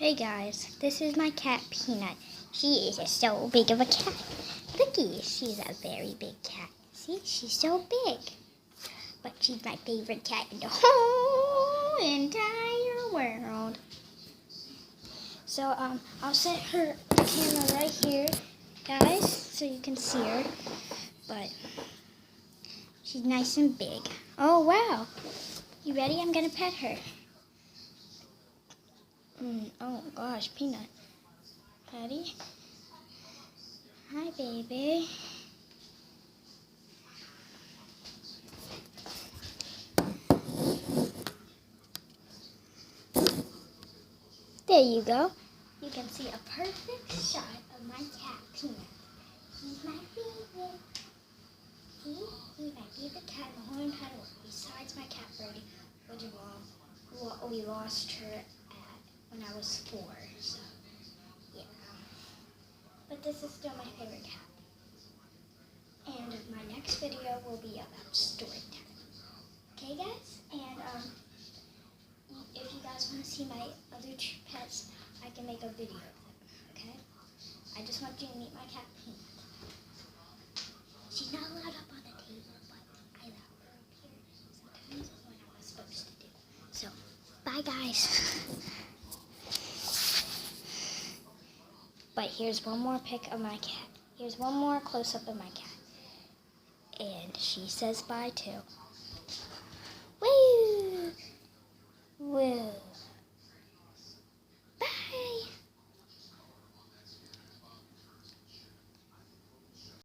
Hey guys, this is my cat Peanut. She is so big of a cat. Looky, she's a very big cat. See, she's so big. But she's my favorite cat in the whole entire world. So, I'll set her camera right here, guys, so you can see her. But she's nice and big. Oh, wow. You ready? I'm gonna pet her. Oh gosh, Peanut. Ready? Hi, baby. There you go. You can see a perfect shot of my cat, Peanut. He's my favorite. See? He's my favorite cat in the whole entire world, besides my cat Birdie, who we lost her when I was 4. So, yeah. But this is still my favorite cat. And my next video will be about story time. Okay, guys? And if you guys want to see my other 2 pets, I can make a video of them. Okay? I just want you to meet my cat Peanut. She's not allowed up on the table, but I allow her up here sometimes when I was supposed to do. So, bye guys. But here's one more pic of my cat. Here's one more close-up of my cat. And she says bye too. Woo! Woo!